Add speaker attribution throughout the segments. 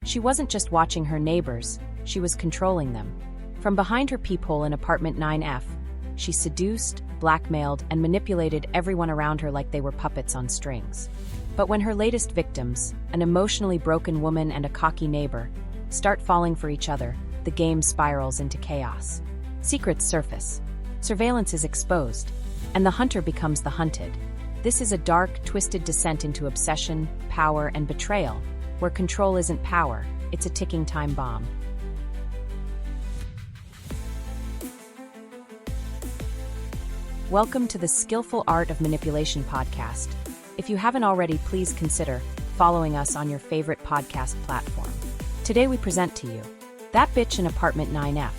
Speaker 1: She wasn't just watching her neighbors, she was controlling them. From behind her peephole in apartment 9F, she seduced, blackmailed, and manipulated everyone around her like they were puppets on strings. But when her latest victims, an emotionally broken woman and a cocky neighbor, start falling for each other, the game spirals into chaos. Secrets surface. Surveillance is exposed, and the hunter becomes the hunted. This is a dark, twisted descent into obsession, power, and betrayal, where control isn't power, it's a ticking time bomb. Welcome to the Skillful Art of Manipulation podcast. If you haven't already, please consider following us on your favorite podcast platform. Today we present to you That Bitch in Apartment 9F.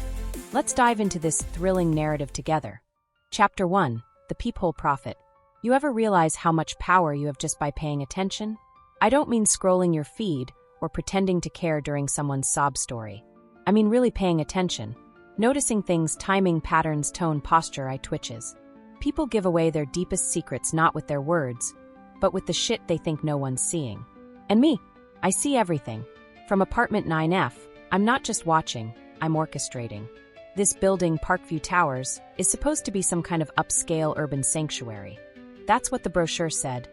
Speaker 1: Let's dive into this thrilling narrative together. Chapter 1, The Peephole Prophet. You ever realize how much power you have just by paying attention? I don't mean scrolling your feed or pretending to care during someone's sob story. I mean really paying attention. Noticing things, timing, patterns, tone, posture, eye twitches. People give away their deepest secrets not with their words, but with the shit they think no one's seeing. And me, I see everything. From apartment 9F, I'm not just watching, I'm orchestrating. This building, Parkview Towers, is supposed to be some kind of upscale urban sanctuary. That's what the brochure said.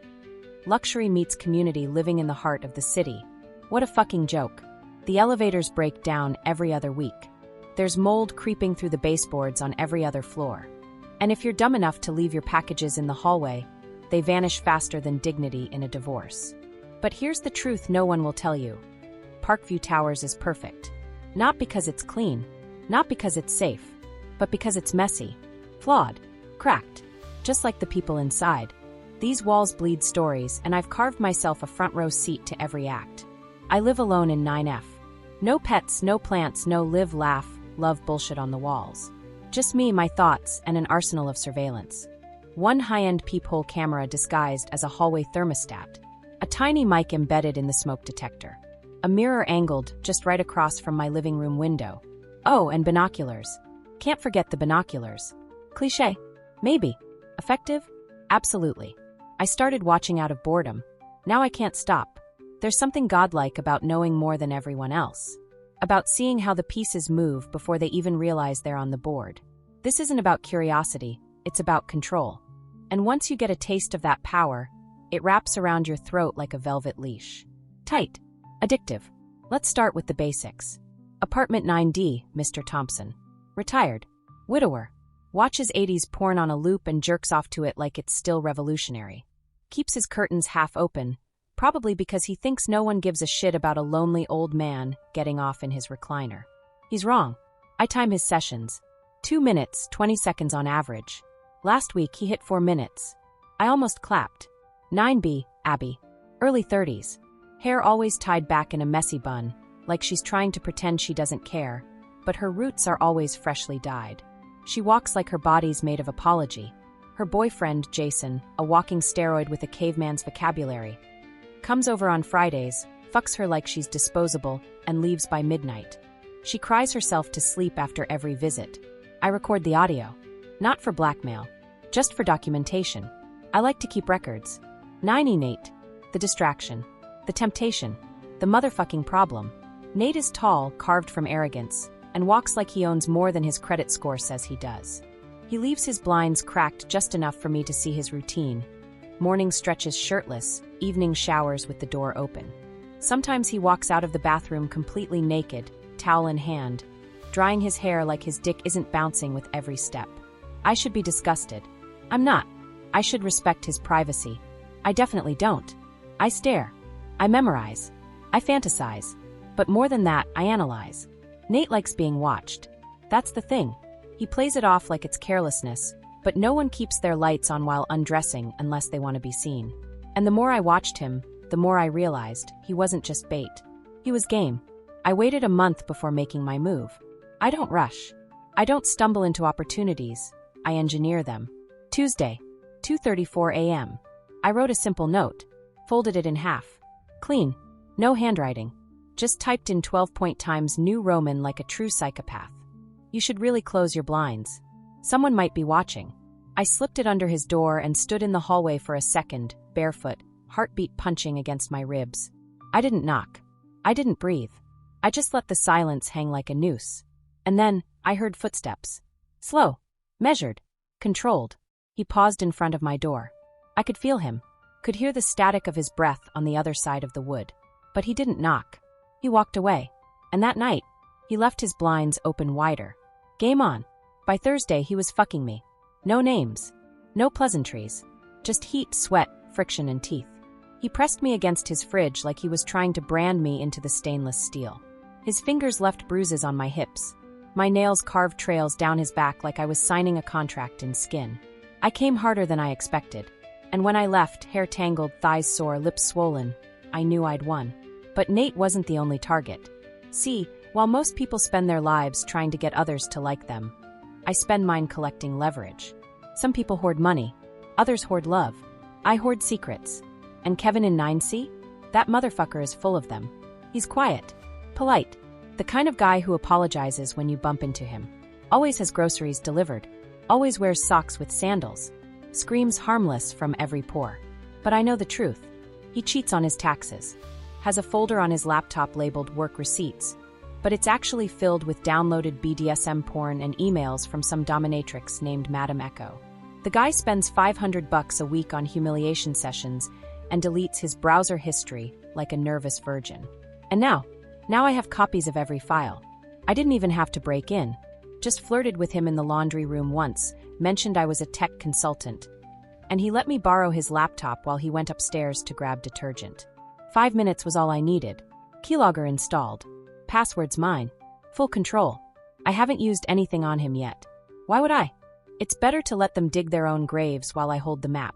Speaker 1: Luxury meets community living in the heart of the city. What a fucking joke. The elevators break down every other week. There's mold creeping through the baseboards on every other floor. And if you're dumb enough to leave your packages in the hallway, they vanish faster than dignity in a divorce. But here's the truth no one will tell you. Parkview Towers is perfect. Not because it's clean, not because it's safe, but because it's messy, flawed, cracked, just like the people inside. These walls bleed stories, and I've carved myself a front row seat to every act. I live alone in 9F. No pets, no plants, no live, laugh, love bullshit on the walls. Just me, my thoughts, and an arsenal of surveillance. One high-end peephole camera disguised as a hallway thermostat. A tiny mic embedded in the smoke detector. A mirror angled just right across from my living room window. Oh, and binoculars. Can't forget the binoculars. Cliché? Maybe. Effective? Absolutely. I started watching out of boredom. Now I can't stop. There's something godlike about knowing more than everyone else. About seeing how the pieces move before they even realize they're on the board. This isn't about curiosity, it's about control. And once you get a taste of that power, it wraps around your throat like a velvet leash. Tight. Addictive. Let's start with the basics. Apartment 9D, Mr. Thompson. Retired. Widower. Watches 80s porn on a loop and jerks off to it like it's still revolutionary. Keeps his curtains half open, probably because he thinks no one gives a shit about a lonely old man getting off in his recliner. He's wrong. I time his sessions. 2 minutes, 20 seconds on average. Last week he hit 4 minutes. I almost clapped. 9B, Abby. Early 30s. Hair always tied back in a messy bun, like she's trying to pretend she doesn't care, but her roots are always freshly dyed. She walks like her body's made of apology. Her boyfriend, Jason, a walking steroid with a caveman's vocabulary, comes over on Fridays, fucks her like she's disposable, and leaves by midnight. She cries herself to sleep after every visit. I record the audio. Not for blackmail. Just for documentation. I like to keep records. 9E Nate. The distraction. The temptation. The motherfucking problem. Nate is tall, carved from arrogance, and walks like he owns more than his credit score says he does. He leaves his blinds cracked just enough for me to see his routine. Morning stretches shirtless, evening showers with the door open. Sometimes he walks out of the bathroom completely naked, towel in hand, drying his hair like his dick isn't bouncing with every step. I should be disgusted. I'm not. I should respect his privacy. I definitely don't. I stare. I memorize. I fantasize. But more than that, I analyze. Nate likes being watched. That's the thing. He plays it off like it's carelessness, but no one keeps their lights on while undressing unless they want to be seen. And the more I watched him, the more I realized he wasn't just bait. He was game. I waited a month before making my move. I don't rush. I don't stumble into opportunities. I engineer them. Tuesday, 2:34 a.m. I wrote a simple note, folded it in half. Clean. No handwriting. Just typed in 12-point times New Roman like a true psychopath. You should really close your blinds. Someone might be watching. I slipped it under his door and stood in the hallway for a second, barefoot, heartbeat punching against my ribs. I didn't knock. I didn't breathe. I just let the silence hang like a noose. And then, I heard footsteps. Slow. Measured. Controlled. He paused in front of my door. I could feel him. Could hear the static of his breath on the other side of the wood. But he didn't knock. He walked away. And that night, he left his blinds open wider. Game on. By Thursday, he was fucking me. No names. No pleasantries. Just heat, sweat, friction, and teeth. He pressed me against his fridge like he was trying to brand me into the stainless steel. His fingers left bruises on my hips. My nails carved trails down his back like I was signing a contract in skin. I came harder than I expected. And when I left, hair tangled, thighs sore, lips swollen, I knew I'd won. But Nate wasn't the only target. See, while most people spend their lives trying to get others to like them, I spend mine collecting leverage. Some people hoard money. Others hoard love. I hoard secrets. And Kevin in 9C? That motherfucker is full of them. He's quiet. Polite. The kind of guy who apologizes when you bump into him. Always has groceries delivered. Always wears socks with sandals. Screams harmless from every pore. But I know the truth. He cheats on his taxes. Has a folder on his laptop labeled work receipts. But it's actually filled with downloaded BDSM porn and emails from some dominatrix named Madam Echo. The guy spends $500 a week on humiliation sessions and deletes his browser history like a nervous virgin. And now I have copies of every file. I didn't even have to break in. Just flirted with him in the laundry room once, mentioned I was a tech consultant. And he let me borrow his laptop while he went upstairs to grab detergent. 5 minutes was all I needed. Keylogger installed. Password's mine. Full control. I haven't used anything on him yet. Why would I? It's better to let them dig their own graves while I hold the map.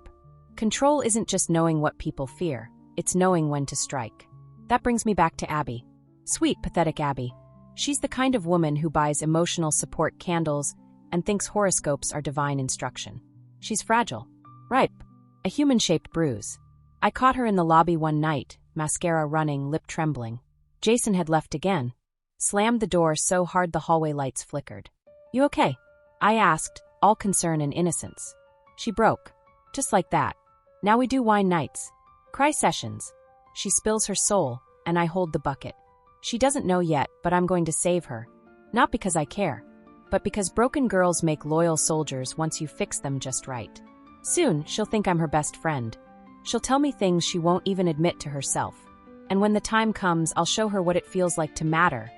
Speaker 1: Control isn't just knowing what people fear, it's knowing when to strike. That brings me back to Abby. Sweet, pathetic Abby. She's the kind of woman who buys emotional support candles and thinks horoscopes are divine instruction. She's fragile. Ripe. A human-shaped bruise. I caught her in the lobby one night, mascara running, lip trembling. Jason had left again. Slammed the door so hard the hallway lights flickered. You okay? I asked, all concern and innocence. She broke. Just like that. Now we do wine nights. Cry sessions. She spills her soul, and I hold the bucket. She doesn't know yet, but I'm going to save her. Not because I care, but because broken girls make loyal soldiers once you fix them just right. Soon, she'll think I'm her best friend. She'll tell me things she won't even admit to herself. And when the time comes, I'll show her what it feels like to matter,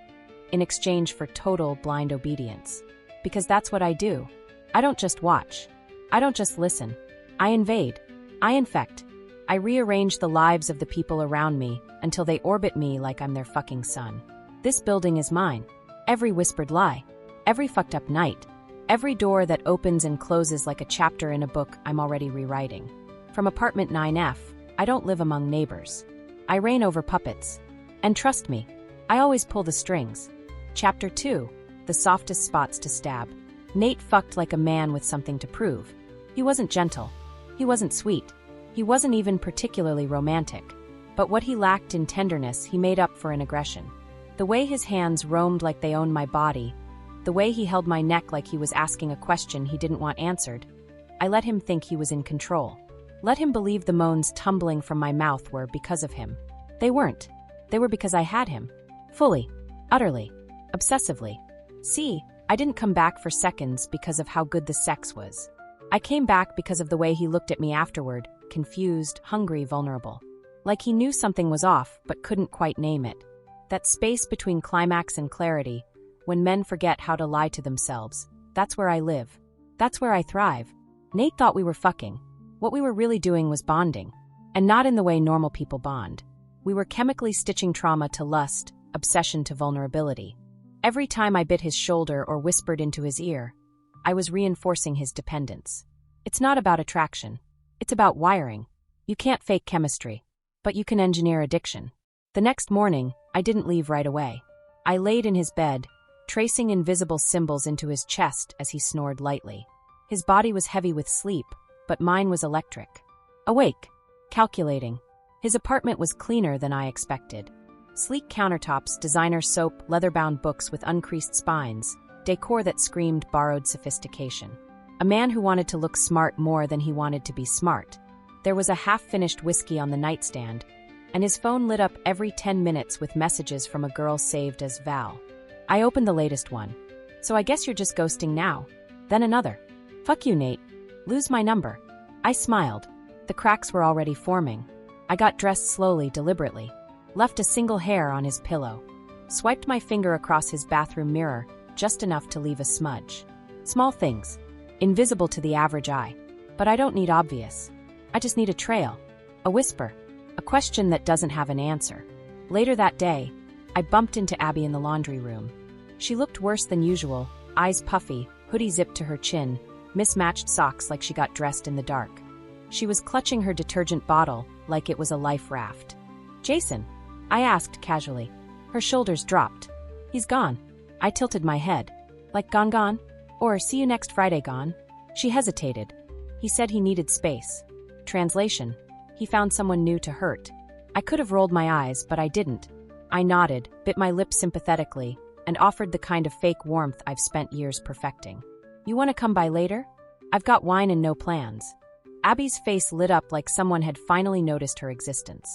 Speaker 1: in exchange for total blind obedience. Because that's what I do. I don't just watch. I don't just listen. I invade. I infect. I rearrange the lives of the people around me until they orbit me like I'm their fucking sun. This building is mine. Every whispered lie. Every fucked up night. Every door that opens and closes like a chapter in a book I'm already rewriting. From apartment 9F, I don't live among neighbors. I reign over puppets. And trust me, I always pull the strings. Chapter 2, the softest spots to stab. Nate fucked like a man with something to prove. He wasn't gentle. He wasn't sweet. He wasn't even particularly romantic. But what he lacked in tenderness, he made up for in aggression. The way his hands roamed like they owned my body, the way he held my neck like he was asking a question he didn't want answered, I let him think he was in control. Let him believe the moans tumbling from my mouth were because of him. They weren't. They were because I had him. Fully. Utterly. Obsessively. See, I didn't come back for seconds because of how good the sex was. I came back because of the way he looked at me afterward, confused, hungry, vulnerable. Like he knew something was off, but couldn't quite name it. That space between climax and clarity, when men forget how to lie to themselves. That's where I live. That's where I thrive. Nate thought we were fucking. What we were really doing was bonding. And not in the way normal people bond. We were chemically stitching trauma to lust, obsession to vulnerability. Every time I bit his shoulder or whispered into his ear, I was reinforcing his dependence. It's not about attraction. It's about wiring. You can't fake chemistry, but you can engineer addiction. The next morning, I didn't leave right away. I laid in his bed, tracing invisible symbols into his chest as he snored lightly. His body was heavy with sleep, but mine was electric. Awake. Calculating. His apartment was cleaner than I expected. Sleek countertops, designer soap, leather-bound books with uncreased spines, decor that screamed borrowed sophistication. A man who wanted to look smart more than he wanted to be smart. There was a half-finished whiskey on the nightstand, and his phone lit up every 10 minutes with messages from a girl saved as Val. I opened the latest one. So I guess you're just ghosting now. Then another. Fuck you, Nate. Lose my number. I smiled. The cracks were already forming. I got dressed slowly, deliberately. Left a single hair on his pillow. Swiped my finger across his bathroom mirror, just enough to leave a smudge. Small things. Invisible to the average eye. But I don't need obvious. I just need a trail. A whisper. A question that doesn't have an answer. Later that day, I bumped into Abby in the laundry room. She looked worse than usual, eyes puffy, hoodie zipped to her chin, mismatched socks like she got dressed in the dark. She was clutching her detergent bottle like it was a life raft. Jason? I asked casually. Her shoulders dropped. He's gone. I tilted my head. Like gone? Or see you next Friday gone? She hesitated. He said he needed space. Translation. He found someone new to hurt. I could have rolled my eyes, but I didn't. I nodded, bit my lip sympathetically, and offered the kind of fake warmth I've spent years perfecting. You want to come by later? I've got wine and no plans. Abby's face lit up like someone had finally noticed her existence.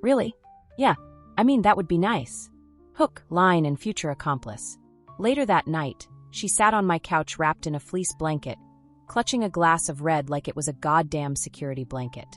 Speaker 1: Really? Yeah, I mean that would be nice. Hook, line, and future accomplice. Later that night, she sat on my couch wrapped in a fleece blanket, clutching a glass of red like it was a goddamn security blanket.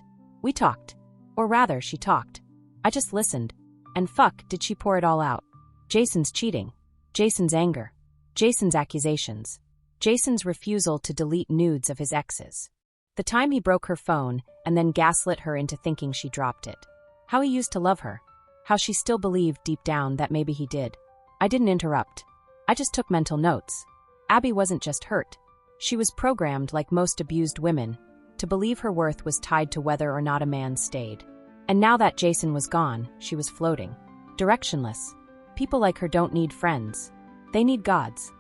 Speaker 1: We talked. Or rather, she talked. I just listened. And fuck, did she pour it all out. Jason's cheating. Jason's anger. Jason's accusations. Jason's refusal to delete nudes of his exes. The time he broke her phone and then gaslit her into thinking she dropped it. How he used to love her. How she still believed deep down that maybe he did. I didn't interrupt. I just took mental notes. Abby wasn't just hurt. She was programmed, like most abused women, to believe her worth was tied to whether or not a man stayed. And now that Jason was gone, she was floating. Directionless. People like her don't need friends. They need gods.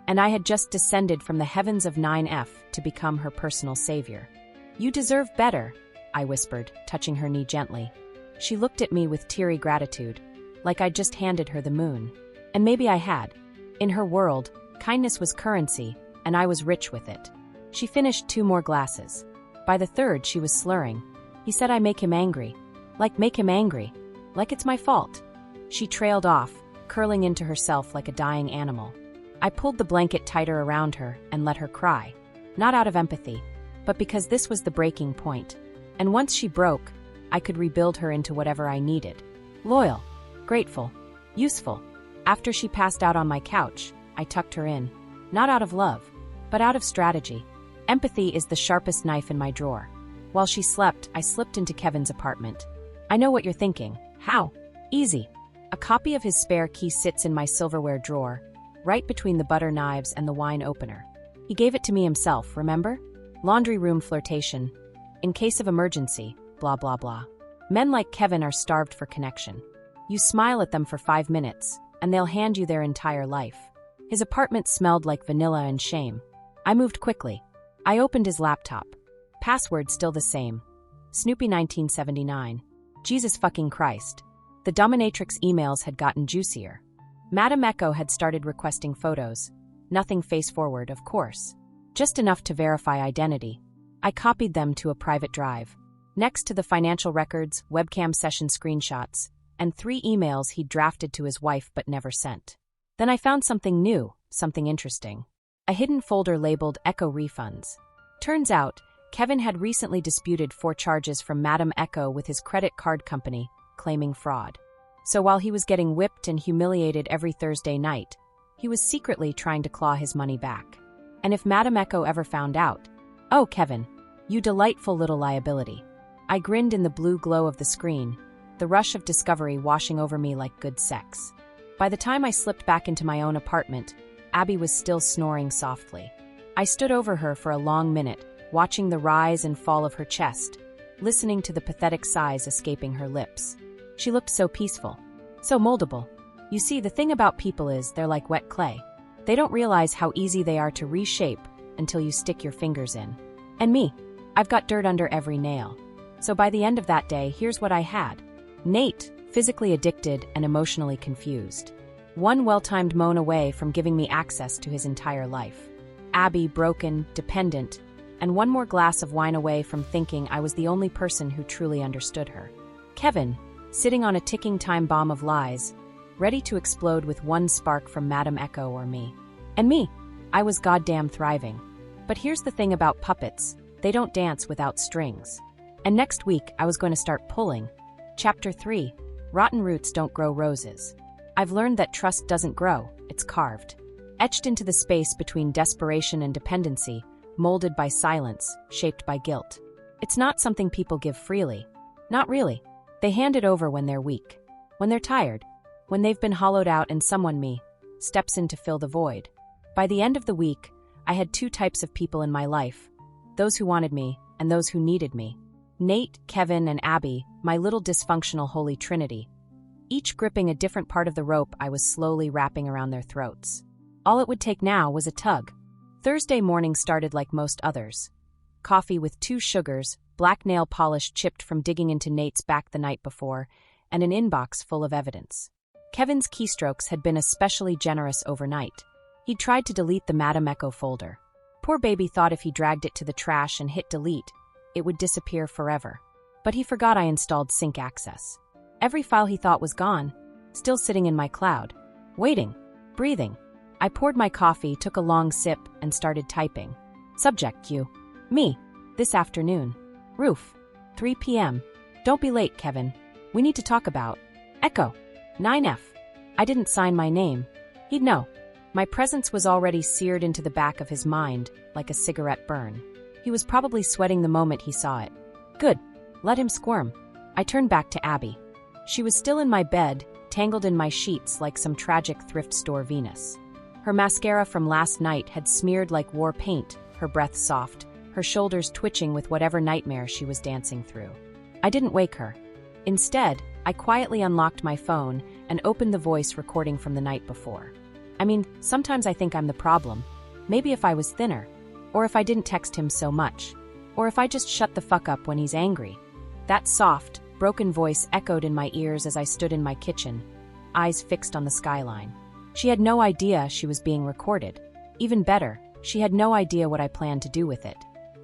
Speaker 1: And I had just descended from the heavens of 9F to become her personal savior. You deserve better, I whispered, touching her knee gently. She looked at me with teary gratitude, like I'd just handed her the moon. And maybe I had. In her world, kindness was currency, and I was rich with it. She finished 2 more glasses. By the 3rd, she was slurring. He said I make him angry. Like make him angry. Like it's my fault. She trailed off, curling into herself like a dying animal. I pulled the blanket tighter around her and let her cry. Not out of empathy, but because this was the breaking point. And once she broke, I could rebuild her into whatever I needed. Loyal, grateful, useful. After she passed out on my couch, I tucked her in. Not out of love, but out of strategy. Empathy is the sharpest knife in my drawer. While she slept, I slipped into Kevin's apartment. I know what you're thinking. How? Easy. A copy of his spare key sits in my silverware drawer, right between the butter knives and the wine opener. He gave it to me himself, remember? Laundry room flirtation. In case of emergency, blah blah blah. Men like Kevin are starved for connection. You smile at them for 5 minutes, and they'll hand you their entire life. His apartment smelled like vanilla and shame. I moved quickly. I opened his laptop. Password still the same. Snoopy 1979. Jesus fucking Christ. The dominatrix emails had gotten juicier. Madame Echo had started requesting photos. Nothing face forward, of course. Just enough to verify identity. I copied them to a private drive. Next to the financial records, webcam session screenshots, and 3 emails he'd drafted to his wife but never sent. Then I found something new, something interesting. A hidden folder labeled Echo Refunds. Turns out, Kevin had recently disputed 4 charges from Madame Echo with his credit card company, claiming fraud. So while he was getting whipped and humiliated every Thursday night, he was secretly trying to claw his money back. And if Madame Echo ever found out, oh, Kevin, you delightful little liability. I grinned in the blue glow of the screen, the rush of discovery washing over me like good sex. By the time I slipped back into my own apartment, Abby was still snoring softly. I stood over her for a long minute, watching the rise and fall of her chest, listening to the pathetic sighs escaping her lips. She looked so peaceful, so moldable. You see, the thing about people is they're like wet clay. They don't realize how easy they are to reshape until you stick your fingers in. And me, I've got dirt under every nail. So by the end of that day, here's what I had. Nate, physically addicted and emotionally confused. One well-timed moan away from giving me access to his entire life. Abby, broken, dependent, and one more glass of wine away from thinking I was the only person who truly understood her. Kevin, sitting on a ticking time bomb of lies, ready to explode with one spark from Madame Echo or me. And me, I was goddamn thriving. But here's the thing about puppets, they don't dance without strings. And next week, I was going to start pulling. Chapter 3, Rotten Roots Don't Grow Roses. I've learned that trust doesn't grow, it's carved. Etched into the space between desperation and dependency, molded by silence, shaped by guilt. It's not something people give freely. Not really. They hand it over when they're weak. When they're tired. When they've been hollowed out and someone, me, steps in to fill the void. By the end of the week, I had two types of people in my life. Those who wanted me, and those who needed me. Nate, Kevin, and Abby, my little dysfunctional holy trinity. Each gripping a different part of the rope I was slowly wrapping around their throats. All it would take now was a tug. Thursday morning started like most others. Coffee with 2 sugars, black nail polish chipped from digging into Nate's back the night before, and an inbox full of evidence. Kevin's keystrokes had been especially generous overnight. He'd tried to delete the Madame Echo folder. Poor baby thought if he dragged it to the trash and hit delete, it would disappear forever. But he forgot I installed sync access. Every file he thought was gone, still sitting in my cloud. Waiting. Breathing. I poured my coffee, took a long sip, and started typing. Subject you. Me. This afternoon. Roof. 3 p.m. Don't be late, Kevin. We need to talk about. Echo. 9F. I didn't sign my name. He'd know. My presence was already seared into the back of his mind, like a cigarette burn. He was probably sweating the moment he saw it. Good. Let him squirm. I turned back to Abby. She was still in my bed, tangled in my sheets like some tragic thrift store Venus. Her mascara from last night had smeared like war paint, her breath soft, her shoulders twitching with whatever nightmare she was dancing through. I didn't wake her. Instead, I quietly unlocked my phone and opened the voice recording from the night before. I mean, sometimes I think I'm the problem. Maybe if I was thinner. Or if I didn't text him so much. Or if I just shut the fuck up when he's angry. That soft, broken voice echoed in my ears as I stood in my kitchen, eyes fixed on the skyline. She had no idea she was being recorded. Even better, she had no idea what I planned to do with it.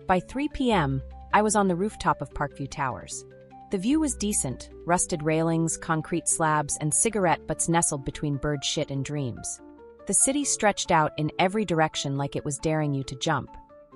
Speaker 1: By 3 p.m., I was on the rooftop of Parkview Towers. The view was decent, rusted railings, concrete slabs, and cigarette butts nestled between bird shit and dreams. The city stretched out in every direction like it was daring you to jump.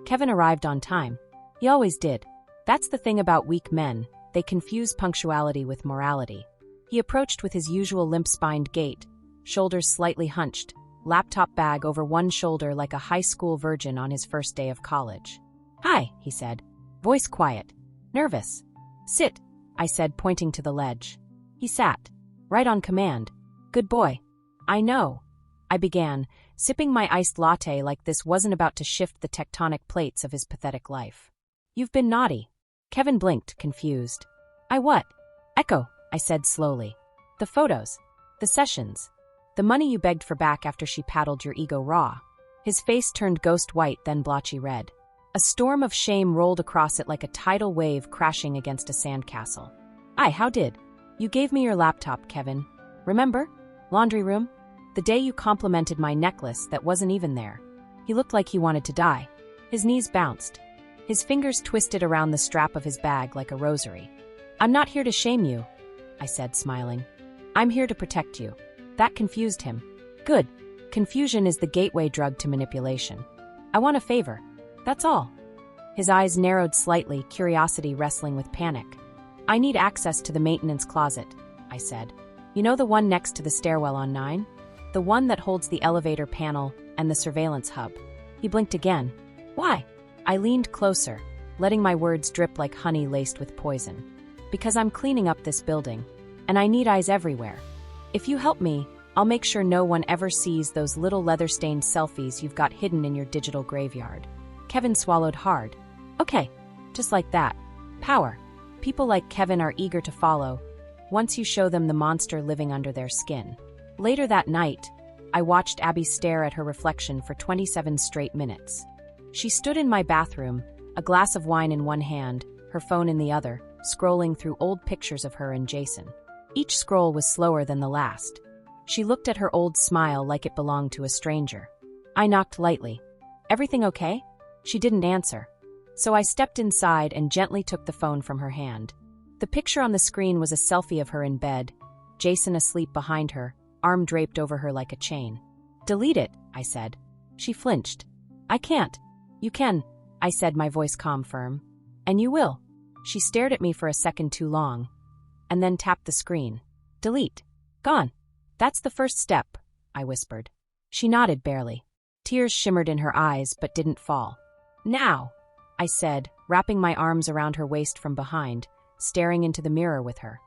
Speaker 1: Kevin arrived on time. He always did. That's the thing about weak men, they confuse punctuality with morality. He approached with his usual limp-spined gait, shoulders slightly hunched, laptop bag over one shoulder like a high school virgin on his first day of college. Hi, he said, voice quiet. Nervous. Sit, I said, pointing to the ledge. He sat. Right on command. Good boy. I know. I began, sipping my iced latte like this wasn't about to shift the tectonic plates of his pathetic life. You've been naughty. Kevin blinked, confused. I what? Echo, I said slowly. The photos. The sessions. The money you begged for back after she paddled your ego raw. His face turned ghost white, then blotchy red. A storm of shame rolled across it like a tidal wave crashing against a sandcastle. How did? You gave me your laptop, Kevin. Remember? Laundry room? The day you complimented my necklace that wasn't even there. He looked like he wanted to die. His knees bounced. His fingers twisted around the strap of his bag like a rosary. I'm not here to shame you, I said, smiling. I'm here to protect you. That confused him. Good. Confusion is the gateway drug to manipulation. I want a favor. That's all. His eyes narrowed slightly, curiosity wrestling with panic. I need access to the maintenance closet, I said. You know the one next to the stairwell on 9? The one that holds the elevator panel and the surveillance hub. He blinked again. Why? I leaned closer, letting my words drip like honey laced with poison. Because I'm cleaning up this building, and I need eyes everywhere. If you help me, I'll make sure no one ever sees those little leather-stained selfies you've got hidden in your digital graveyard. Kevin swallowed hard. Okay, just like that. Power. People like Kevin are eager to follow, once you show them the monster living under their skin. Later that night, I watched Abby stare at her reflection for 27 straight minutes. She stood in my bathroom, a glass of wine in one hand, her phone in the other, scrolling through old pictures of her and Jason. Each scroll was slower than the last. She looked at her old smile like it belonged to a stranger. I knocked lightly. Everything okay? She didn't answer. So I stepped inside and gently took the phone from her hand. The picture on the screen was a selfie of her in bed, Jason asleep behind her, arm draped over her like a chain. "Delete it," I said. She flinched. "I can't." "You can," I said, my voice calm firm. "And you will." She stared at me for a second too long, and then tapped the screen. "Delete. Gone." "That's the first step," I whispered. She nodded barely. Tears shimmered in her eyes but didn't fall. "Now," I said, wrapping my arms around her waist from behind, staring into the mirror with her.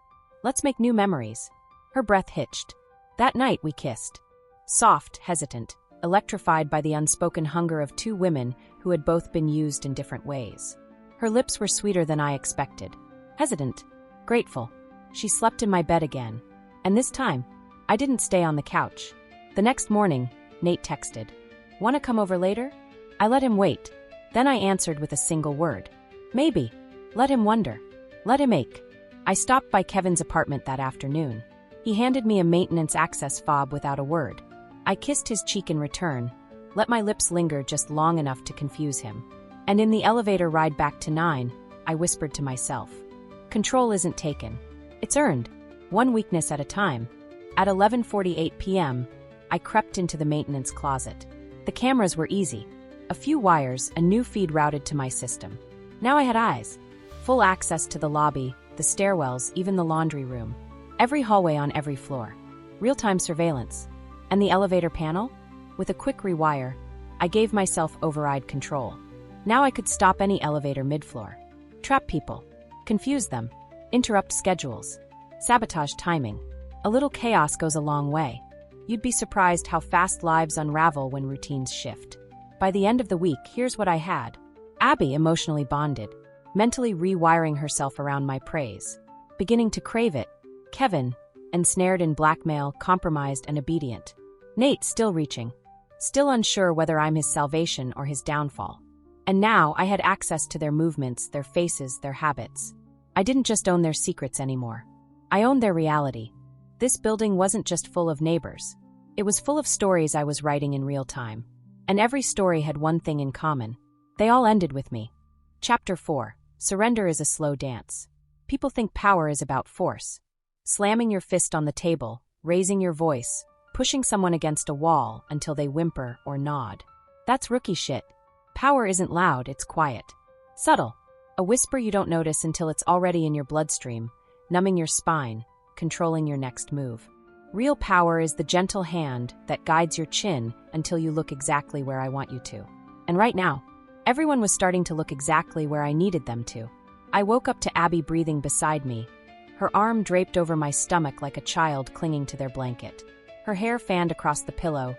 Speaker 1: "Let's make new memories." Her breath hitched. That night we kissed. Soft, hesitant, electrified by the unspoken hunger of two women who had both been used in different ways. Her lips were sweeter than I expected. Hesitant, grateful. She slept in my bed again. And this time, I didn't stay on the couch. The next morning, Nate texted, "Want to come over later?" I let him wait. Then I answered with a single word. "Maybe." Let him wonder. Let him ache. I stopped by Kevin's apartment that afternoon. He handed me a maintenance access fob without a word. I kissed his cheek in return, let my lips linger just long enough to confuse him. And in the elevator ride back to 9, I whispered to myself, "Control isn't taken. It's earned, one weakness at a time." At 11:48 p.m., I crept into the maintenance closet. The cameras were easy. A few wires, a new feed routed to my system. Now I had eyes. Full access to the lobby, the stairwells, even the laundry room. Every hallway on every floor. Real-time surveillance. And the elevator panel? With a quick rewire, I gave myself override control. Now I could stop any elevator mid-floor. Trap people. Confuse them. Interrupt schedules. Sabotage timing. A little chaos goes a long way. You'd be surprised how fast lives unravel when routines shift. By the end of the week, here's what I had. Abby emotionally bonded, mentally rewiring herself around my praise. Beginning to crave it. Kevin, ensnared in blackmail, compromised and obedient. Nate still reaching. Still unsure whether I'm his salvation or his downfall. And now I had access to their movements, their faces, their habits. I didn't just own their secrets anymore. I owned their reality. This building wasn't just full of neighbors. It was full of stories I was writing in real time. And every story had one thing in common. They all ended with me. Chapter 4. Surrender is a slow dance. People think power is about force. Slamming your fist on the table, raising your voice, pushing someone against a wall until they whimper or nod. That's rookie shit. Power isn't loud, it's quiet. Subtle. A whisper you don't notice until it's already in your bloodstream, numbing your spine, controlling your next move. Real power is the gentle hand that guides your chin until you look exactly where I want you to. And right now, everyone was starting to look exactly where I needed them to. I woke up to Abby breathing beside me, her arm draped over my stomach like a child clinging to their blanket. Her hair fanned across the pillow,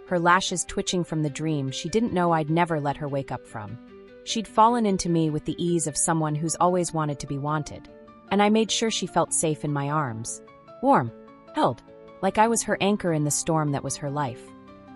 Speaker 1: her lashes twitching from the dream she didn't know I'd never let her wake up from. She'd fallen into me with the ease of someone who's always wanted to be wanted. And I made sure she felt safe in my arms. Warm. Held. Like I was her anchor in the storm that was her life.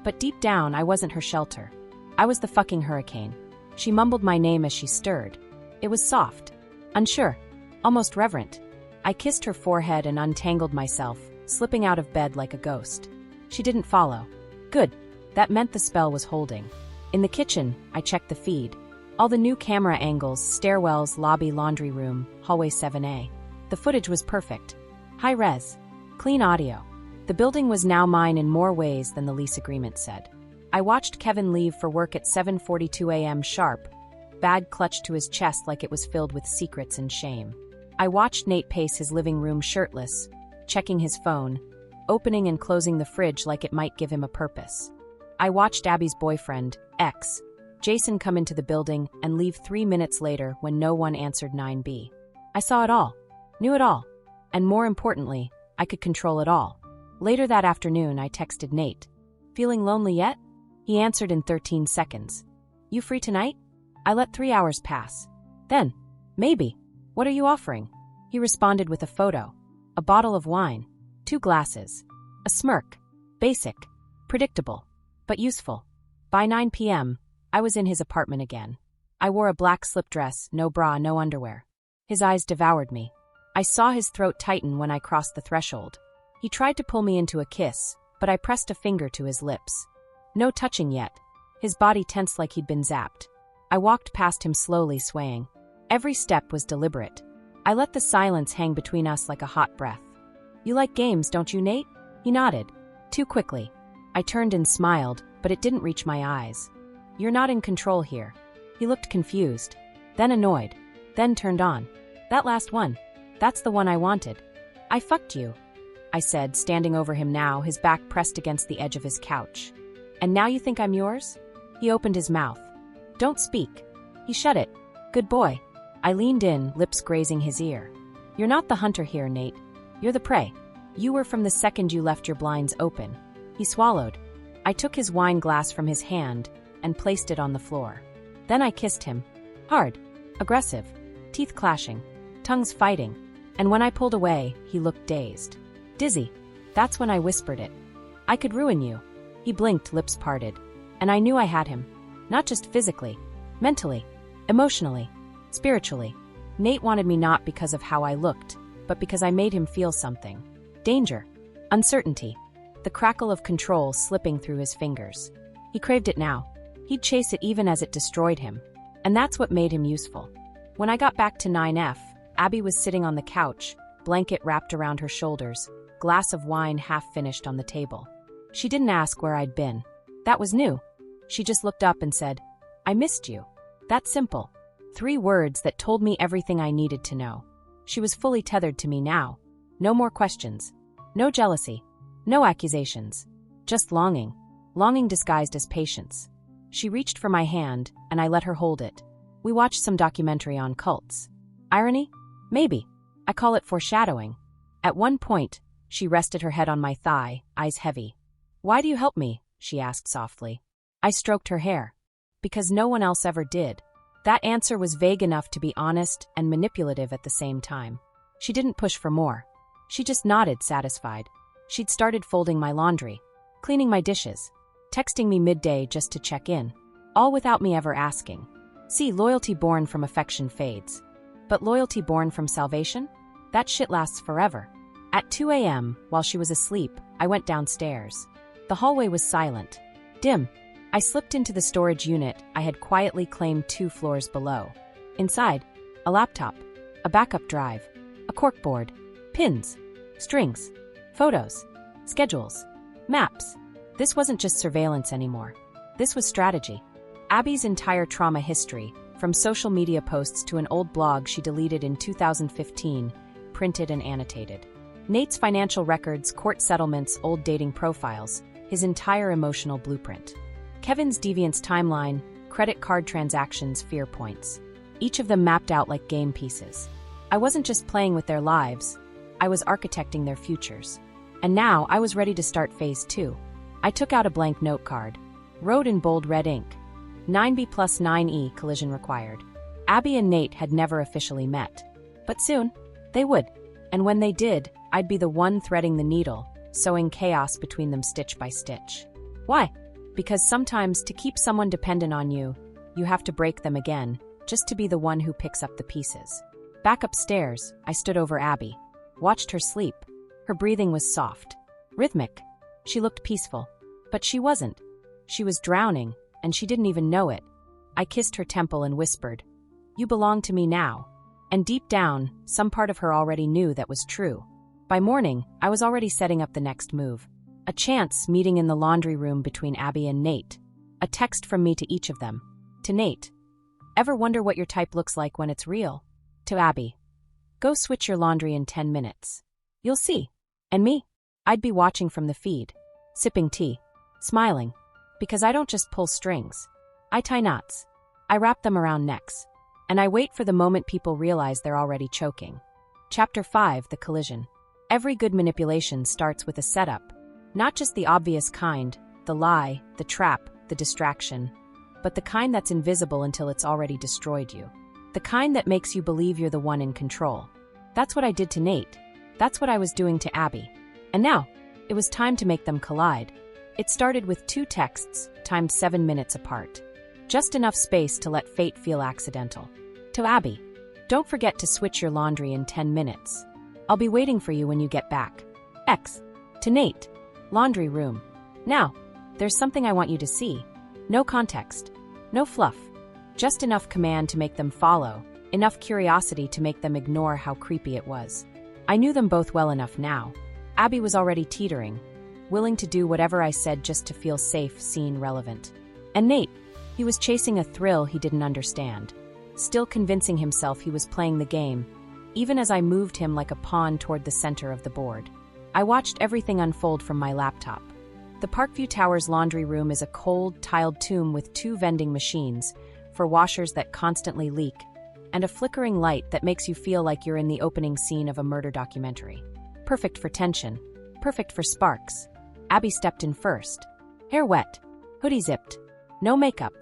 Speaker 1: But deep down, I wasn't her shelter. I was the fucking hurricane. She mumbled my name as she stirred. It was soft. Unsure. Almost reverent. I kissed her forehead and untangled myself, slipping out of bed like a ghost. She didn't follow. Good. That meant the spell was holding. In the kitchen, I checked the feed. All the new camera angles, stairwells, lobby, laundry room, hallway 7A. The footage was perfect. High res. Clean audio. The building was now mine in more ways than the lease agreement said. I watched Kevin leave for work at 7:42 a.m. sharp, bag clutched to his chest like it was filled with secrets and shame. I watched Nate pace his living room shirtless, checking his phone, opening and closing the fridge like it might give him a purpose. I watched Abby's boyfriend, ex, Jason, come into the building and leave 3 minutes later when no one answered 9B. I saw it all, knew it all, and more importantly, I could control it all. Later that afternoon, I texted Nate. "Feeling lonely yet?" He answered in 13 seconds. "You free tonight?" I let 3 hours pass. Then, "Maybe. What are you offering?" He responded with a photo. A bottle of wine. 2 glasses. A smirk. Basic. Predictable. But useful. By 9 p.m., I was in his apartment again. I wore a black slip dress, no bra, no underwear. His eyes devoured me. I saw his throat tighten when I crossed the threshold. He tried to pull me into a kiss, but I pressed a finger to his lips. No touching yet. His body tensed like he'd been zapped. I walked past him slowly, swaying. Every step was deliberate. I let the silence hang between us like a hot breath. You like games, don't you, Nate? He nodded. Too quickly. I turned and smiled, but it didn't reach my eyes. You're not in control here. He looked confused, then annoyed, then turned on. That last one. That's the one I wanted. I fucked you, I said, standing over him now, his back pressed against the edge of his couch. And now you think I'm yours? He opened his mouth. Don't speak. He shut it. Good boy. I leaned in, lips grazing his ear. You're not the hunter here, Nate. You're the prey. You were from the second you left your blinds open. He swallowed. I took his wine glass from his hand and placed it on the floor. Then I kissed him. Hard. Aggressive. Teeth clashing. Tongues fighting. And when I pulled away, he looked dazed. Dizzy. That's when I whispered it. I could ruin you. He blinked, lips parted. And I knew I had him. Not just physically. Mentally. Emotionally. Spiritually. Nate wanted me not because of how I looked, but because I made him feel something. Danger. Uncertainty. The crackle of control slipping through his fingers. He craved it now. He'd chase it even as it destroyed him. And that's what made him useful. When I got back to 9F, Abby was sitting on the couch, blanket wrapped around her shoulders, glass of wine half finished on the table. She didn't ask where I'd been. That was new. She just looked up and said, I missed you. That simple. 3 words that told me everything I needed to know. She was fully tethered to me now. No more questions. No jealousy. No accusations. Just longing. Longing disguised as patience. She reached for my hand, and I let her hold it. We watched some documentary on cults. Irony? Maybe. I call it foreshadowing. At one point, she rested her head on my thigh, eyes heavy. Why do you help me? She asked softly. I stroked her hair. Because no one else ever did. That answer was vague enough to be honest and manipulative at the same time. She didn't push for more. She just nodded, satisfied. She'd started folding my laundry, cleaning my dishes, texting me midday just to check in, all without me ever asking. See, loyalty born from affection fades. But loyalty born from salvation? That shit lasts forever. At 2 a.m., while she was asleep, I went downstairs. The hallway was silent. Dim. I slipped into the storage unit I had quietly claimed 2 floors below. Inside, a laptop, a backup drive, a corkboard, pins, strings, photos, schedules, maps. This wasn't just surveillance anymore. This was strategy. Abby's entire trauma history, from social media posts to an old blog she deleted in 2015, printed and annotated. Nate's financial records, court settlements, old dating profiles, his entire emotional blueprint. Kevin's deviance timeline, credit card transactions, fear points. Each of them mapped out like game pieces. I wasn't just playing with their lives, I was architecting their futures. And now I was ready to start phase 2. I took out a blank note card, wrote in bold red ink, 9B plus 9E collision required. Abby and Nate had never officially met. But soon, they would. And when they did, I'd be the one threading the needle, sewing chaos between them stitch by stitch. Why? Because sometimes to keep someone dependent on you, you have to break them again, just to be the one who picks up the pieces. Back upstairs, I stood over Abby, watched her sleep. Her breathing was soft, rhythmic. She looked peaceful. But she wasn't. She was drowning, and she didn't even know it. I kissed her temple and whispered, "You belong to me now." And deep down, some part of her already knew that was true. By morning, I was already setting up the next move. A chance meeting in the laundry room between Abby and Nate. A text from me to each of them. To Nate, "Ever wonder what your type looks like when it's real?" To Abby, "Go switch your laundry in 10 minutes. You'll see." And me? I'd be watching from the feed, sipping tea, smiling. Because I don't just pull strings. I tie knots. I wrap them around necks. And I wait for the moment people realize they're already choking. Chapter 5, The Collision. Every good manipulation starts with a setup. Not just the obvious kind, the lie, the trap, the distraction, but the kind that's invisible until it's already destroyed you. The kind that makes you believe you're the one in control. That's what I did to Nate. That's what I was doing to Abby. And now, it was time to make them collide. It started with 2 texts, timed 7 minutes apart. Just enough space to let fate feel accidental. To Abby, "Don't forget to switch your laundry in 10 minutes. I'll be waiting for you when you get back." X. To Nate, "Laundry room. Now, there's something I want you to see." No context. No fluff. Just enough command to make them follow, enough curiosity to make them ignore how creepy it was. I knew them both well enough now. Abby was already teetering, willing to do whatever I said just to feel safe, seen, relevant. And Nate, he was chasing a thrill he didn't understand, still convincing himself he was playing the game, even as I moved him like a pawn toward the center of the board. I watched everything unfold from my laptop. The Parkview Towers laundry room is a cold, tiled tomb with 2 vending machines for washers that constantly leak, and a flickering light that makes you feel like you're in the opening scene of a murder documentary. Perfect for tension. Perfect for sparks. Abby stepped in first. Hair wet. Hoodie zipped. No makeup.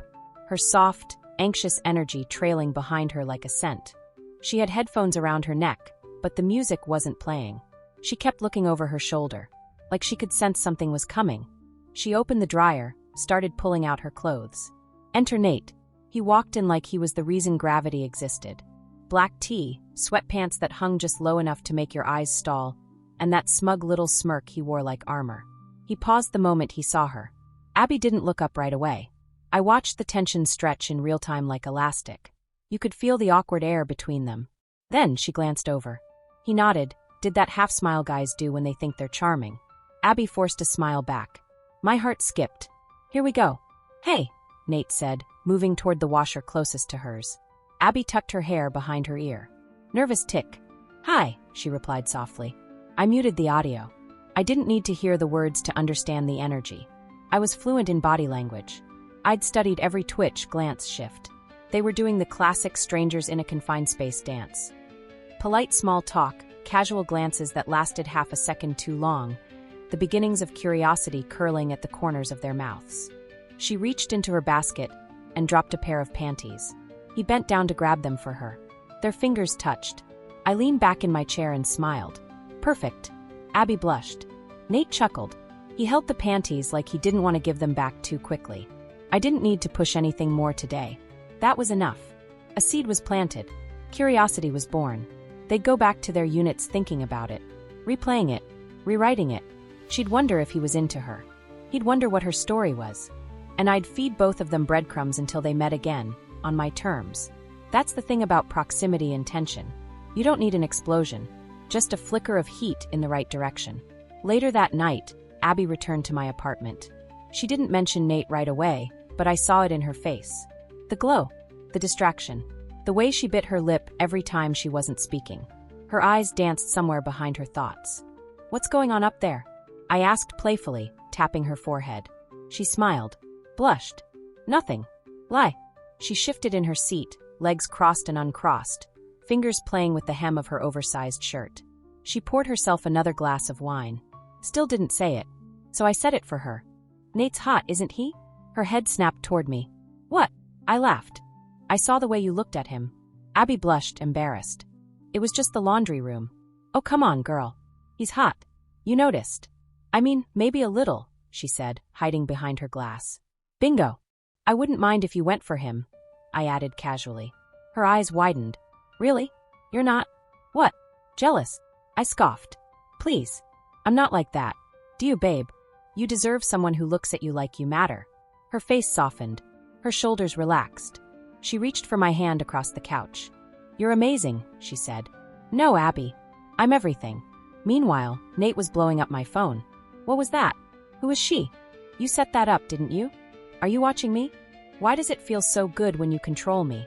Speaker 1: Her soft, anxious energy trailing behind her like a scent. She had headphones around her neck, but the music wasn't playing. She kept looking over her shoulder, like she could sense something was coming. She opened the dryer, started pulling out her clothes. Enter Nate. He walked in like he was the reason gravity existed. Black tee, sweatpants that hung just low enough to make your eyes stall, and that smug little smirk he wore like armor. He paused the moment he saw her. Abby didn't look up right away. I watched the tension stretch in real time like elastic. You could feel the awkward air between them. Then she glanced over. He nodded, did that half-smile guys do when they think they're charming. Abby forced a smile back. My heart skipped. Here we go. Hey, Nate said, moving toward the washer closest to hers. Abby tucked her hair behind her ear. Nervous tick. Hi, she replied softly. I muted the audio. I didn't need to hear the words to understand the energy. I was fluent in body language. I'd studied every twitch, glance, shift. They were doing the classic strangers in a confined space dance. Polite small talk, casual glances that lasted half a second too long, the beginnings of curiosity curling at the corners of their mouths. She reached into her basket and dropped a pair of panties. He bent down to grab them for her. Their fingers touched. I leaned back in my chair and smiled. Perfect. Abby blushed. Nate chuckled. He held the panties like he didn't want to give them back too quickly. I didn't need to push anything more today. That was enough. A seed was planted. Curiosity was born. They'd go back to their units thinking about it, replaying it, rewriting it. She'd wonder if he was into her. He'd wonder what her story was. And I'd feed both of them breadcrumbs until they met again, on my terms. That's the thing about proximity and tension. You don't need an explosion, just a flicker of heat in the right direction. Later that night, Abby returned to my apartment. She didn't mention Nate right away, but I saw it in her face. The glow, the distraction, the way she bit her lip every time she wasn't speaking. Her eyes danced somewhere behind her thoughts. What's going on up there? I asked playfully, tapping her forehead. She smiled, blushed. Nothing. Lie. She shifted in her seat, legs crossed and uncrossed, fingers playing with the hem of her oversized shirt. She poured herself another glass of wine. Still didn't say it, so I said it for her. Nate's hot, isn't he? Her head snapped toward me. What? I laughed. I saw the way you looked at him. Abby blushed, embarrassed. It was just the laundry room. Oh, come on, girl. He's hot. You noticed. I mean, maybe a little, she said, hiding behind her glass. Bingo. I wouldn't mind if you went for him, I added casually. Her eyes widened. Really? You're not? What? Jealous? I scoffed. Please. I'm not like that. Do you, babe? You deserve someone who looks at you like you matter. Her face softened. Her shoulders relaxed. She reached for my hand across the couch. You're amazing, she said. No, Abby. I'm everything. Meanwhile, Nate was blowing up my phone. What was that? Who is she? You set that up, didn't you? Are you watching me? Why does it feel so good when you control me?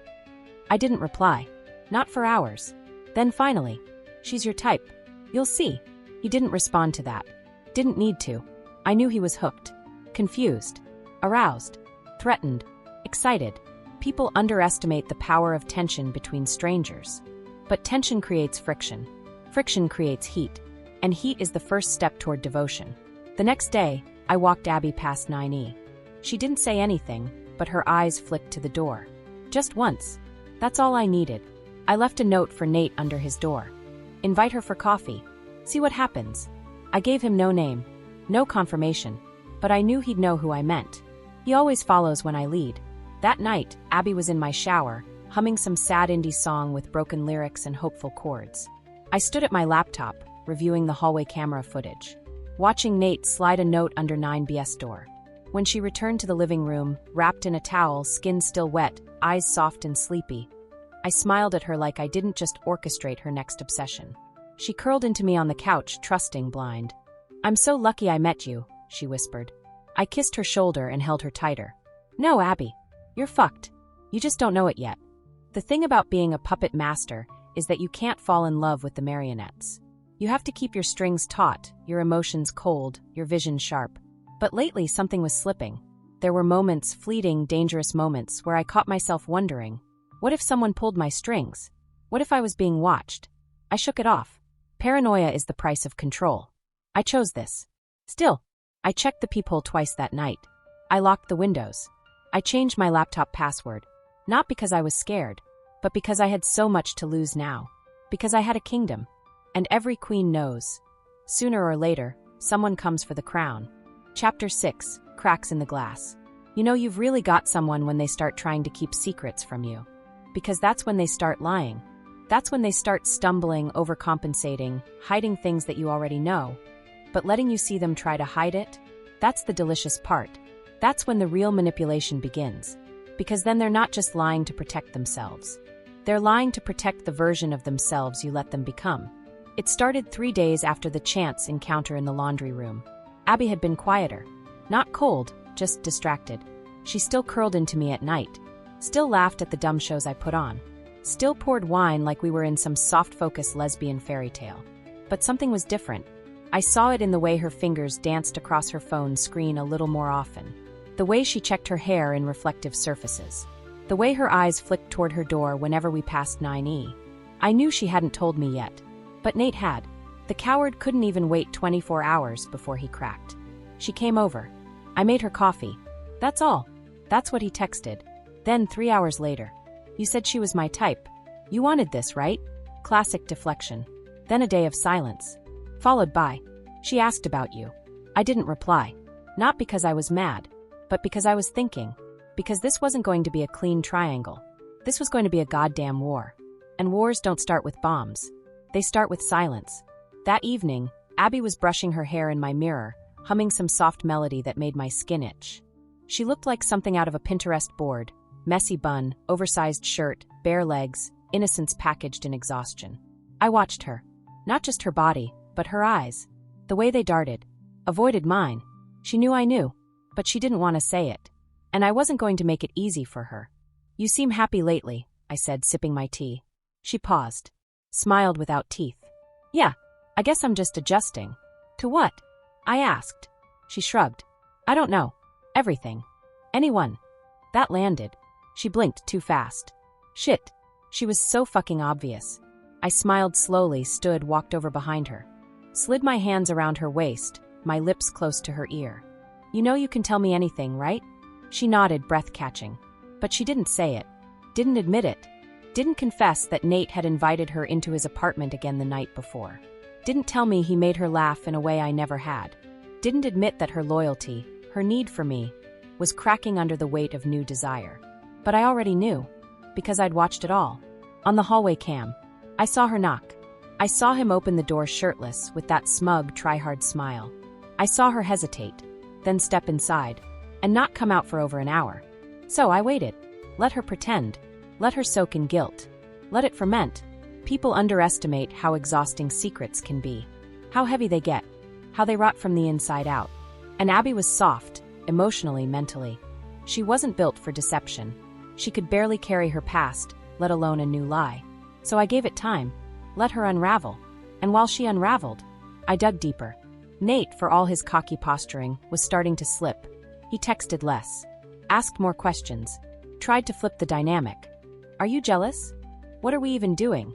Speaker 1: I didn't reply. Not for hours. Then finally, she's your type. You'll see. He didn't respond to that. Didn't need to. I knew he was hooked. Confused. Aroused. Threatened. Excited. People underestimate the power of tension between strangers. But tension creates friction. Friction creates heat. And heat is the first step toward devotion. The next day, I walked Abby past 9E. She didn't say anything, but her eyes flicked to the door. Just once. That's all I needed. I left a note for Nate under his door. Invite her for coffee. See what happens. I gave him no name, no confirmation, but I knew he'd know who I meant. He always follows when I lead. That night, Abby was in my shower, humming some sad indie song with broken lyrics and hopeful chords. I stood at my laptop, reviewing the hallway camera footage, watching Nate slide a note under 9BS door. When she returned to the living room, wrapped in a towel, skin still wet, eyes soft and sleepy, I smiled at her like I didn't just orchestrate her next obsession. She curled into me on the couch, trusting blind. "I'm so lucky I met you," she whispered. I kissed her shoulder and held her tighter. "No, Abby. You're fucked. You just don't know it yet. The thing about being a puppet master is that you can't fall in love with the marionettes. You have to keep your strings taut, your emotions cold, your vision sharp. But lately something was slipping. There were moments, fleeting, dangerous moments, where I caught myself wondering, what if someone pulled my strings? What if I was being watched? I shook it off. Paranoia is the price of control. I chose this. Still, I checked the peephole twice that night. I locked the windows. I changed my laptop password. Not because I was scared, but because I had so much to lose now. Because I had a kingdom. And every queen knows. Sooner or later, someone comes for the crown. Chapter 6, Cracks in the Glass. You know you've really got someone when they start trying to keep secrets from you. Because that's when they start lying. That's when they start stumbling, overcompensating, hiding things that you already know. But letting you see them try to hide it? That's the delicious part. That's when the real manipulation begins. Because then they're not just lying to protect themselves. They're lying to protect the version of themselves you let them become. It started 3 days after the chance encounter in the laundry room. Abby had been quieter. Not cold, just distracted. She still curled into me at night. Still laughed at the dumb shows I put on. Still poured wine like we were in some soft-focus lesbian fairy tale. But something was different. I saw it in the way her fingers danced across her phone screen a little more often. The way she checked her hair in reflective surfaces. The way her eyes flicked toward her door whenever we passed 9E. I knew she hadn't told me yet. But Nate had. The coward couldn't even wait 24 hours before he cracked. She came over. I made her coffee. That's all. That's what he texted. Then 3 hours later. You said she was my type. You wanted this, right? Classic deflection. Then a day of silence. Followed by, she asked about you. I didn't reply. Not because I was mad, but because I was thinking. Because this wasn't going to be a clean triangle. This was going to be a goddamn war. And wars don't start with bombs. They start with silence. That evening, Abby was brushing her hair in my mirror, humming some soft melody that made my skin itch. She looked like something out of a Pinterest board. Messy bun, oversized shirt, bare legs, innocence packaged in exhaustion. I watched her. Not just her body, but her eyes. The way they darted. Avoided mine. She knew I knew, but she didn't want to say it. And I wasn't going to make it easy for her. You seem happy lately, I said, sipping my tea. She paused. Smiled without teeth. Yeah, I guess I'm just adjusting. To what? I asked. She shrugged. I don't know. Everything. Anyone. That landed. She blinked too fast. Shit. She was so fucking obvious. I smiled slowly, stood, walked over behind her. Slid my hands around her waist, my lips close to her ear. You know you can tell me anything, right? She nodded, breath catching. But she didn't say it. Didn't admit it. Didn't confess that Nate had invited her into his apartment again the night before. Didn't tell me he made her laugh in a way I never had. Didn't admit that her loyalty, her need for me, was cracking under the weight of new desire. But I already knew, because I'd watched it all. On the hallway cam, I saw her knock. I saw him open the door shirtless with that smug, try-hard smile. I saw her hesitate, then step inside, and not come out for over an hour. So I waited. Let her pretend. Let her soak in guilt. Let it ferment. People underestimate how exhausting secrets can be. How heavy they get. How they rot from the inside out. And Abby was soft, emotionally, mentally. She wasn't built for deception. She could barely carry her past, let alone a new lie. So I gave it time. Let her unravel. And while she unraveled, I dug deeper. Nate, for all his cocky posturing, was starting to slip. He texted less. Asked more questions. Tried to flip the dynamic. Are you jealous? What are we even doing?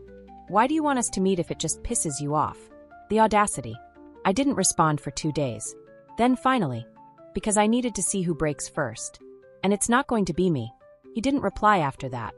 Speaker 1: Why do you want us to meet if it just pisses you off? The audacity. I didn't respond for 2 days. Then finally, because I needed to see who breaks first. And it's not going to be me. He didn't reply after that.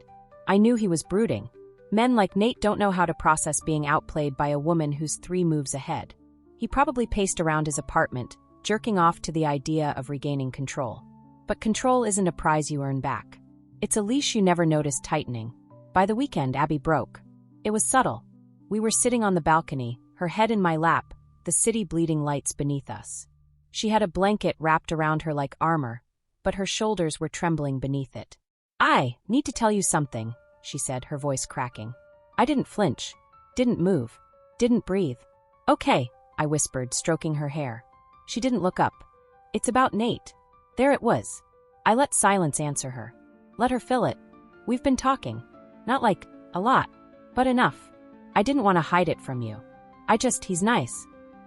Speaker 1: I knew he was brooding. Men like Nate don't know how to process being outplayed by a woman who's 3 moves ahead. He probably paced around his apartment, jerking off to the idea of regaining control. But control isn't a prize you earn back. It's a leash you never notice tightening. By the weekend, Abby broke. It was subtle. We were sitting on the balcony, her head in my lap, the city bleeding lights beneath us. She had a blanket wrapped around her like armor, but her shoulders were trembling beneath it. I need to tell you something, she said, her voice cracking. I didn't flinch. Didn't move. Didn't breathe. Okay, I whispered, stroking her hair. She didn't look up. It's about Nate. There it was. I let silence answer her. Let her fill it. We've been talking. Not like, a lot, but enough. I didn't want to hide it from you. He's nice.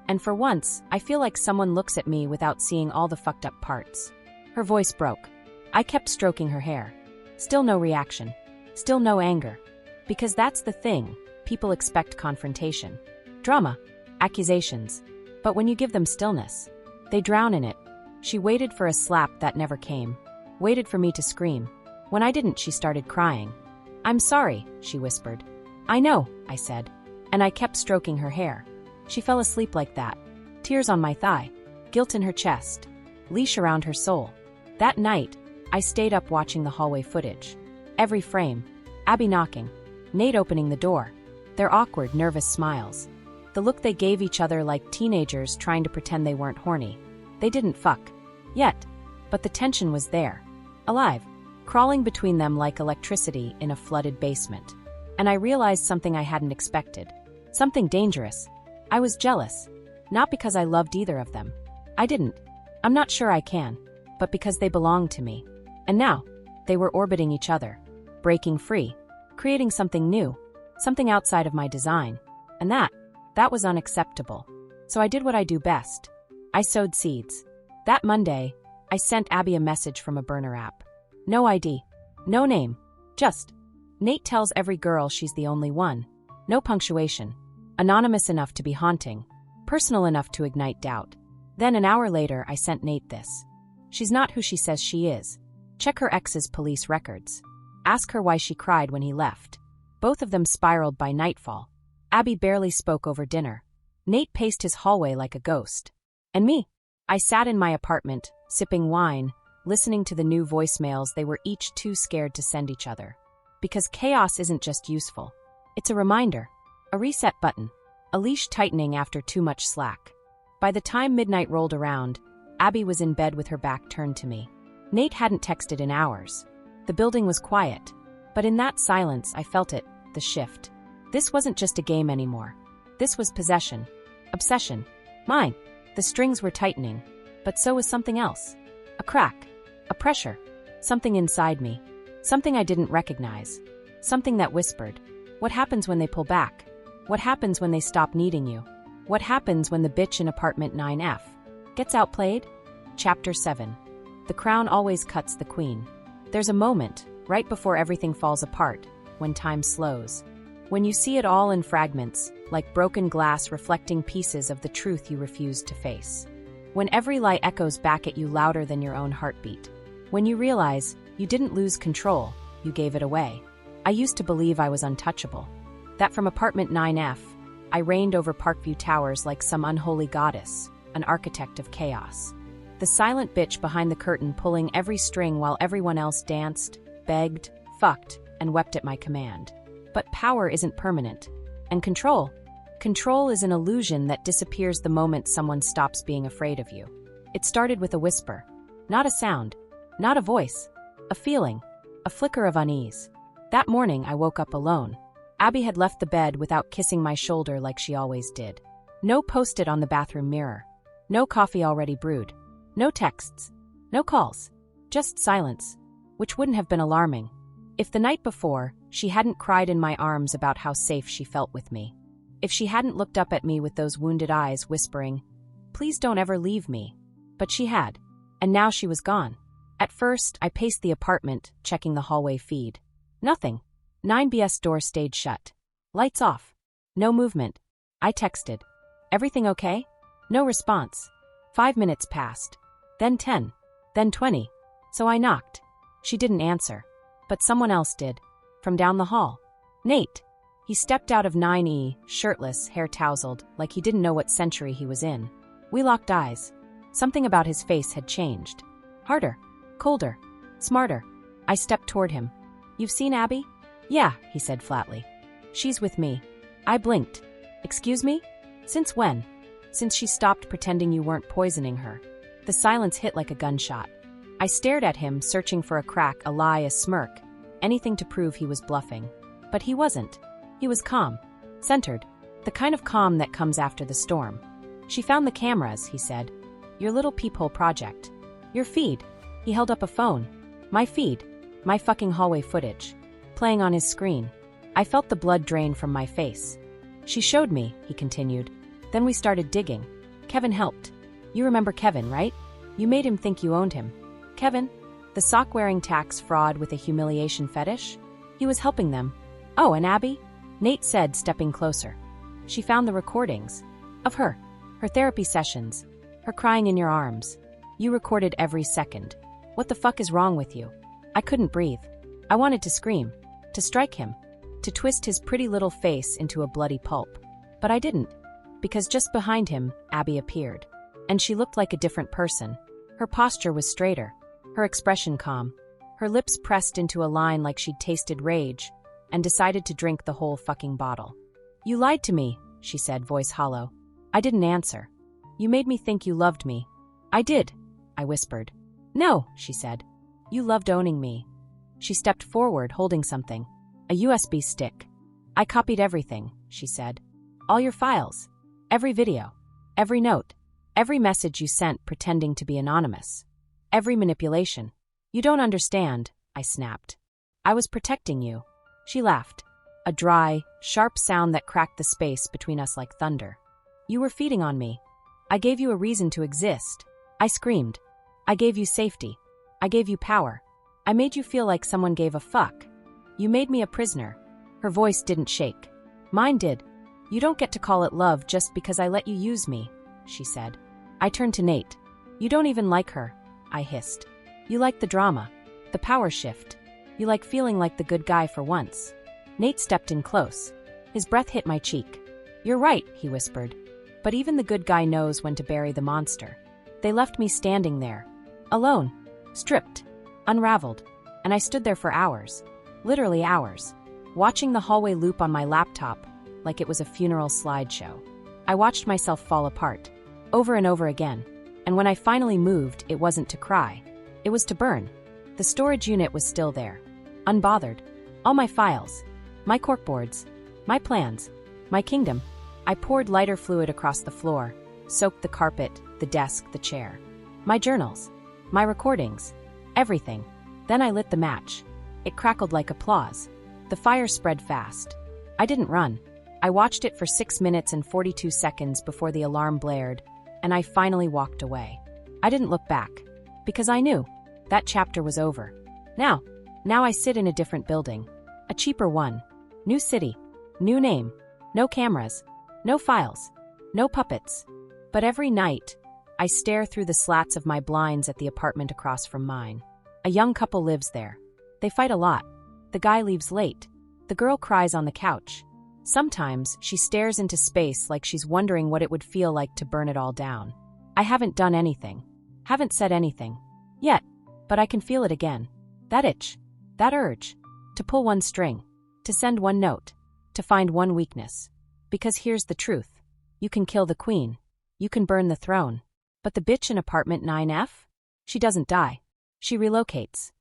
Speaker 1: And for once, I feel like someone looks at me without seeing all the fucked up parts. Her voice broke. I kept stroking her hair. Still no reaction. Still no anger. Because that's the thing. People expect confrontation. Drama. Accusations. But when you give them stillness, they drown in it. She waited for a slap that never came. Waited for me to scream. When I didn't, she started crying. I'm sorry, she whispered. I know, I said. And I kept stroking her hair. She fell asleep like that. Tears on my thigh. Guilt in her chest. Leash around her soul. That night, I stayed up watching the hallway footage. Every frame. Abby knocking. Nate opening the door. Their awkward, nervous smiles. The look they gave each other like teenagers trying to pretend they weren't horny. They didn't fuck. Yet. But the tension was there. Alive. Crawling between them like electricity in a flooded basement. And I realized something I hadn't expected. Something dangerous. I was jealous. Not because I loved either of them. I didn't. I'm not sure I can. But because they belonged to me. And now, they were orbiting each other. Breaking free. Creating something new. Something outside of my design. And that was unacceptable. So I did what I do best. I sowed seeds. That Monday, I sent Abby a message from a burner app. No ID. No name. Just, Nate tells every girl she's the only one. No punctuation. Anonymous enough to be haunting. Personal enough to ignite doubt. Then an hour later, I sent Nate this. She's not who she says she is. Check her ex's police records. Ask her why she cried when he left. Both of them spiraled by nightfall. Abby barely spoke over dinner. Nate paced his hallway like a ghost. And me? I sat in my apartment, sipping wine, listening to the new voicemails they were each too scared to send each other. Because chaos isn't just useful. It's a reminder. A reset button. A leash tightening after too much slack. By the time midnight rolled around, Abby was in bed with her back turned to me. Nate hadn't texted in hours. The building was quiet. But in that silence, I felt it, the shift. This wasn't just a game anymore. This was possession. Obsession. Mine. The strings were tightening. But so was something else. A crack. A pressure. Something inside me. Something I didn't recognize. Something that whispered. What happens when they pull back? What happens when they stop needing you? What happens when the bitch in apartment 9F gets outplayed? Chapter 7. The crown always cuts the queen. There's a moment, right before everything falls apart, when time slows. When you see it all in fragments, like broken glass reflecting pieces of the truth you refused to face. When every lie echoes back at you louder than your own heartbeat. When you realize you didn't lose control, you gave it away. I used to believe I was untouchable. That from apartment 9F, I reigned over Parkview Towers like some unholy goddess, an architect of chaos. The silent bitch behind the curtain pulling every string while everyone else danced, begged, fucked, and wept at my command. But power isn't permanent. And control is an illusion that disappears the moment someone stops being afraid of you. It started with a whisper. Not a sound. Not a voice. A feeling. A flicker of unease. That morning, I woke up alone. Abby had left the bed without kissing my shoulder like she always did. No post-it on the bathroom mirror. No coffee already brewed. No texts. No calls. Just silence. Which wouldn't have been alarming. If the night before, she hadn't cried in my arms about how safe she felt with me. If she hadn't looked up at me with those wounded eyes whispering, "Please don't ever leave me." But she had. And now she was gone. At first, I paced the apartment, checking the hallway feed. Nothing. 9BS door stayed shut. Lights off. No movement. I texted. Everything okay? No response. 5 minutes passed. Then 10. Then 20. So I knocked. She didn't answer. But someone else did. From down the hall. Nate. He stepped out of 9E, shirtless, hair tousled, like he didn't know what century he was in. We locked eyes. Something about his face had changed. Harder. Colder. Smarter. I stepped toward him. "You've seen Abby?" "Yeah," he said flatly. "She's with me." I blinked. "Excuse me? Since when?" "Since she stopped pretending you weren't poisoning her." The silence hit like a gunshot. I stared at him, searching for a crack, a lie, a smirk. anything to prove he was bluffing. But he wasn't. He was calm, centered, the kind of calm that comes after the storm. She found the cameras, he said. Your little peephole project. Your feed. He held up a phone. My feed. My fucking hallway footage. Playing on his screen. I felt the blood drain from my face. She showed me, he continued. Then we started digging. Kevin helped. You remember Kevin, right? You made him think you owned him. Kevin? The sock-wearing tax fraud with a humiliation fetish? He was helping them. Oh, and Abby? Nate said, stepping closer. She found the recordings. Of her. Her therapy sessions. Her crying in your arms. You recorded every second. What the fuck is wrong with you? I couldn't breathe. I wanted to scream. To strike him. To twist his pretty little face into a bloody pulp. But I didn't. Because just behind him, Abby appeared. And she looked like a different person. Her posture was straighter. Her expression calm. Her lips pressed into a line like she'd tasted rage and decided to drink the whole fucking bottle. You lied to me, she said, voice hollow. I didn't answer. You made me think you loved me. I did, I whispered. No, she said. You loved owning me. She stepped forward, holding something. A USB stick. I copied everything, she said. All your files. Every video. Every note. Every message you sent pretending to be anonymous. Every manipulation. You don't understand, I snapped. I was protecting you. She laughed. A dry, sharp sound that cracked the space between us like thunder. You were feeding on me. I gave you a reason to exist. I screamed. I gave you safety. I gave you power. I made you feel like someone gave a fuck. You made me a prisoner. Her voice didn't shake. Mine did. You don't get to call it love just because I let you use me, she said. I turned to Nate. You don't even like her, I hissed. You like the drama, the power shift. You like feeling like the good guy for once. Nate stepped in close. His breath hit my cheek. You're right, he whispered. But even the good guy knows when to bury the monster. They left me standing there. Alone. Stripped. Unraveled. And I stood there for hours. Literally hours. Watching the hallway loop on my laptop like it was a funeral slideshow. I watched myself fall apart. Over and over again. And when I finally moved, it wasn't to cry. It was to burn. The storage unit was still there. Unbothered. All my files. My corkboards. My plans. My kingdom. I poured lighter fluid across the floor, soaked the carpet, the desk, the chair. My journals. My recordings. Everything. Then I lit the match. It crackled like applause. The fire spread fast. I didn't run. I watched it for 6 minutes and 42 seconds before the alarm blared, and I finally walked away. I didn't look back. Because I knew. That chapter was over. Now I sit in a different building. A cheaper one. New city. New name. No cameras. No files. No puppets. But every night, I stare through the slats of my blinds at the apartment across from mine. A young couple lives there. They fight a lot. The guy leaves late. The girl cries on the couch. Sometimes, she stares into space like she's wondering what it would feel like to burn it all down. I haven't done anything. Haven't said anything. Yet. But I can feel it again. That itch. That urge. To pull one string. To send one note. To find one weakness. Because here's the truth. You can kill the queen. You can burn the throne. But the bitch in apartment 9F? She doesn't die. She relocates.